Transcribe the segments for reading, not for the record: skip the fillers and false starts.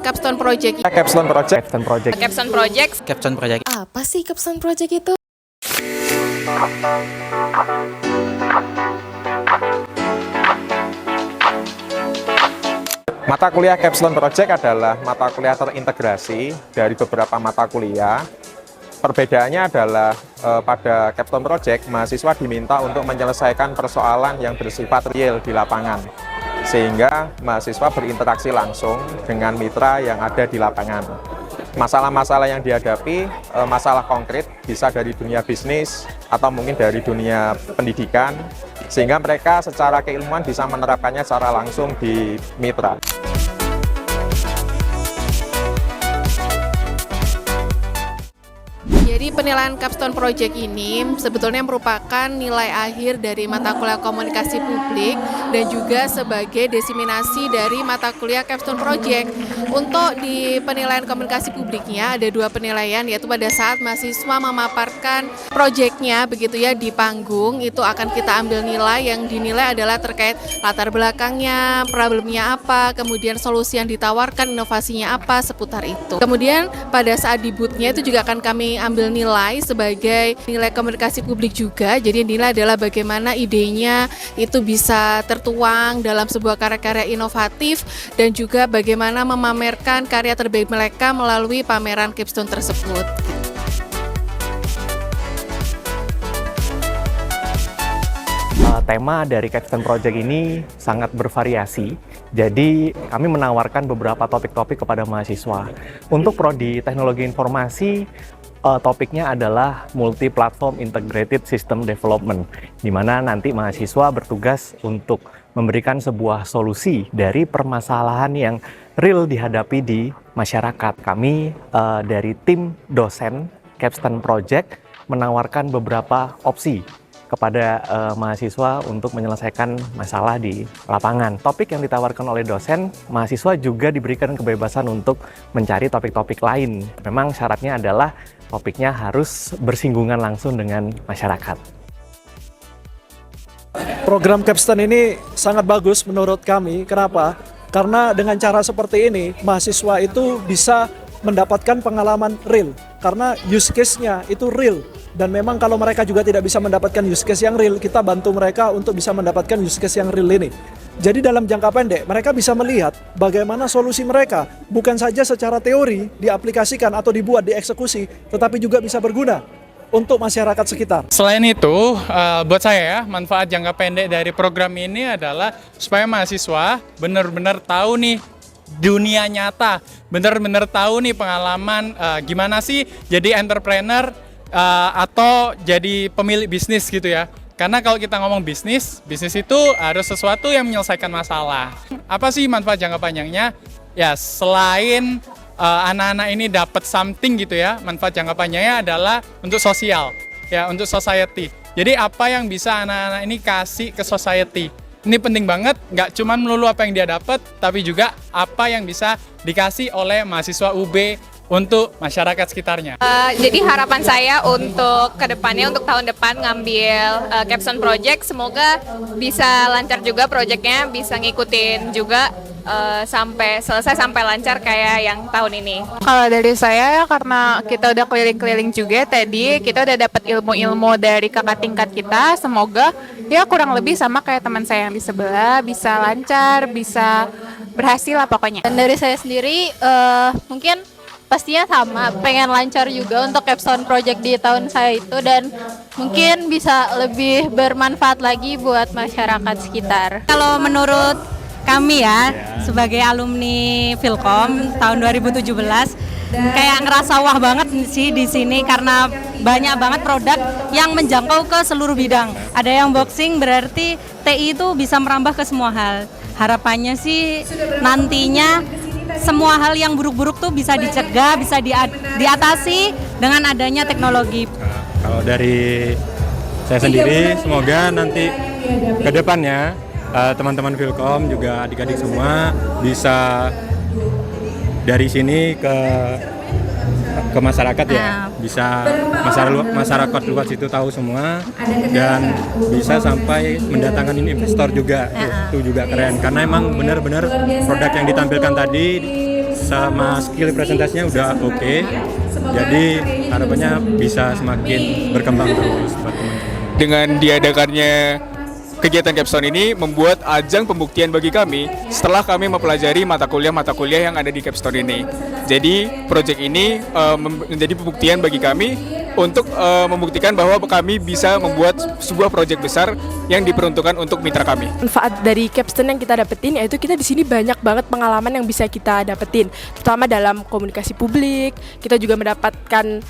Capstone Project. Capstone Project. Capstone Project. Capstone Project. Capstone Project. Apa sih Capstone Project itu? Mata kuliah Capstone Project adalah mata kuliah terintegrasi dari beberapa mata kuliah. Perbedaannya adalah pada Capstone Project, mahasiswa diminta untuk menyelesaikan persoalan yang bersifat real di lapangan. Sehingga mahasiswa berinteraksi langsung dengan mitra yang ada di lapangan. Masalah-masalah yang dihadapi, masalah konkret, bisa dari dunia bisnis atau mungkin dari dunia pendidikan, sehingga mereka secara keilmuan bisa menerapkannya secara langsung di mitra. Jadi penilaian Capstone Project ini sebetulnya merupakan nilai akhir dari mata kuliah komunikasi publik dan juga sebagai diseminasi dari mata kuliah Capstone Project. Untuk di penilaian komunikasi publiknya ada dua penilaian, yaitu pada saat mahasiswa memaparkan proyeknya begitu ya di panggung, itu akan kita ambil nilai yang dinilai adalah terkait latar belakangnya, problemnya apa, kemudian solusi yang ditawarkan, inovasinya apa, seputar itu. Kemudian pada saat di booth-nya itu juga akan kami ambil nilai sebagai nilai komunikasi publik juga. Jadi nilai adalah bagaimana idenya itu bisa tertuang dalam sebuah karya-karya inovatif dan juga bagaimana memamerkan karya terbaik mereka melalui pameran Capstone tersebut. Tema dari Capstone Project ini sangat bervariasi, jadi kami menawarkan beberapa topik-topik kepada mahasiswa. Untuk Prodi Teknologi Informasi, topiknya adalah Multi-Platform Integrated System Development, di mana nanti mahasiswa bertugas untuk memberikan sebuah solusi dari permasalahan yang real dihadapi di masyarakat. Kami dari tim dosen Capstone Project menawarkan beberapa opsi kepada mahasiswa untuk menyelesaikan masalah di lapangan. Topik yang ditawarkan oleh dosen, mahasiswa juga diberikan kebebasan untuk mencari topik-topik lain. Memang syaratnya adalah topiknya harus bersinggungan langsung dengan masyarakat. Program Capstone ini sangat bagus menurut kami. Kenapa? Karena dengan cara seperti ini, mahasiswa itu bisa mendapatkan pengalaman real. Karena use case-nya itu real. Dan memang kalau mereka juga tidak bisa mendapatkan use case yang real, kita bantu mereka untuk bisa mendapatkan use case yang real ini. Jadi dalam jangka pendek, mereka bisa melihat bagaimana solusi mereka bukan saja secara teori diaplikasikan atau dibuat, dieksekusi, tetapi juga bisa berguna untuk masyarakat sekitar. Selain itu, buat saya ya, manfaat jangka pendek dari program ini adalah supaya mahasiswa benar-benar tahu nih dunia nyata, benar-benar tahu nih pengalaman gimana sih jadi entrepreneur atau jadi pemilik bisnis gitu ya. Karena kalau kita ngomong bisnis itu harus sesuatu yang menyelesaikan masalah. Apa sih manfaat jangka panjangnya? Ya selain anak-anak ini dapat something gitu ya, manfaat jangka panjangnya adalah untuk sosial, ya untuk society. Jadi apa yang bisa anak-anak ini kasih ke society? Ini penting banget, nggak cuma melulu apa yang dia dapat, tapi juga apa yang bisa dikasih oleh mahasiswa UB untuk masyarakat sekitarnya. Jadi harapan saya untuk kedepannya, untuk tahun depan ngambil Capstone Project, semoga bisa lancar juga proyeknya, bisa ngikutin juga sampai selesai, sampai lancar kayak yang tahun ini. Kalau dari saya ya, karena kita udah keliling-keliling juga tadi, kita udah dapat ilmu-ilmu dari kakak tingkat kita, semoga ya kurang lebih sama kayak teman saya yang di sebelah, bisa lancar, bisa berhasil lah pokoknya. Dan dari saya sendiri mungkin pastinya sama, pengen lancar juga untuk Capstone Project di tahun saya itu, dan mungkin bisa lebih bermanfaat lagi buat masyarakat sekitar. Kalau menurut kami ya, sebagai alumni Filkom tahun 2017, kayak ngerasa wah banget sih di sini karena banyak banget produk yang menjangkau ke seluruh bidang. Ada yang boxing, berarti TI itu bisa merambah ke semua hal. Harapannya sih nantinya semua hal yang buruk-buruk tuh bisa dicegah, bisa diatasi dengan adanya teknologi. Kalau dari saya sendiri, semoga nanti ke depannya teman-teman Filkom juga adik-adik semua bisa dari sini ke masyarakat ya, bisa masyarakat luas itu tahu semua dan bisa sampai mendatangkan investor juga. Itu juga keren karena emang benar-benar produk yang ditampilkan tadi sama skill presentasinya udah oke. Jadi harapannya bisa semakin berkembang terus buat teman-teman. Dengan diadakannya kegiatan Capstone ini membuat ajang pembuktian bagi kami setelah kami mempelajari mata kuliah yang ada di Capstone ini. Jadi proyek ini menjadi pembuktian bagi kami untuk membuktikan bahwa kami bisa membuat sebuah proyek besar yang diperuntukkan untuk mitra kami. Manfaat dari Capstone yang kita dapetin yaitu kita di sini banyak banget pengalaman yang bisa kita dapetin, terutama dalam komunikasi publik. Kita juga mendapatkan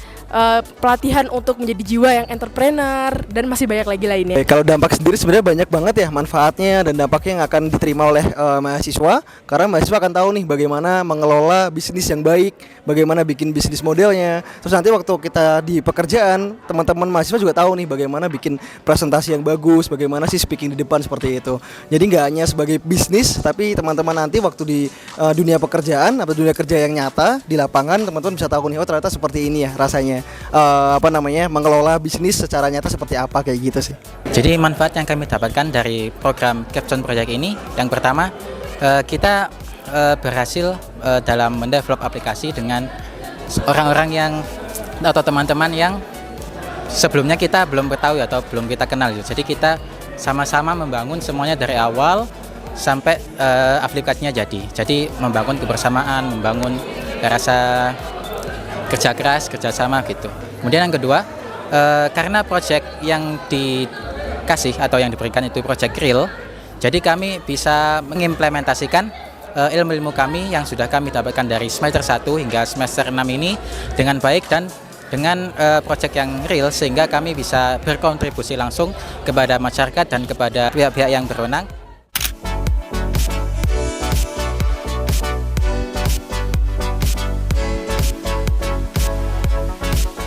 pelatihan untuk menjadi jiwa yang entrepreneur dan masih banyak lagi lainnya. Kalau dampak sendiri sebenarnya banyak banget ya manfaatnya dan dampaknya yang akan diterima oleh mahasiswa, karena mahasiswa akan tahu nih bagaimana mengelola bisnis yang baik, bagaimana bikin bisnis modelnya. Terus nanti waktu kita di pekerjaan, teman-teman mahasiswa juga tahu nih bagaimana bikin presentasi yang bagus, bagaimana sih speaking di depan seperti itu. Jadi nggak hanya sebagai bisnis, tapi teman-teman nanti waktu di dunia pekerjaan atau dunia kerja yang nyata di lapangan, teman-teman bisa tahu nih, oh ternyata seperti ini ya rasanya mengelola bisnis secara nyata seperti apa, kayak gitu sih. Jadi manfaat yang kami dapatkan dari program Capstone Project ini, yang pertama kita berhasil dalam mendevelop aplikasi dengan orang-orang yang atau teman-teman yang sebelumnya kita belum ketahui atau belum kita kenal. Jadi kita sama-sama membangun semuanya dari awal sampai aplikasinya jadi. Jadi membangun kebersamaan, membangun rasa kerja keras, kerjasama gitu. Kemudian yang kedua, karena proyek yang dikasih atau yang diberikan itu proyek real, jadi kami bisa mengimplementasikan ilmu-ilmu kami yang sudah kami dapatkan dari semester 1 hingga semester 6 ini dengan baik dan dengan proyek yang real, sehingga kami bisa berkontribusi langsung kepada masyarakat dan kepada pihak-pihak yang berwenang.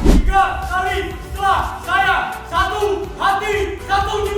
3 kali setelah saya satu hati satu jiwa.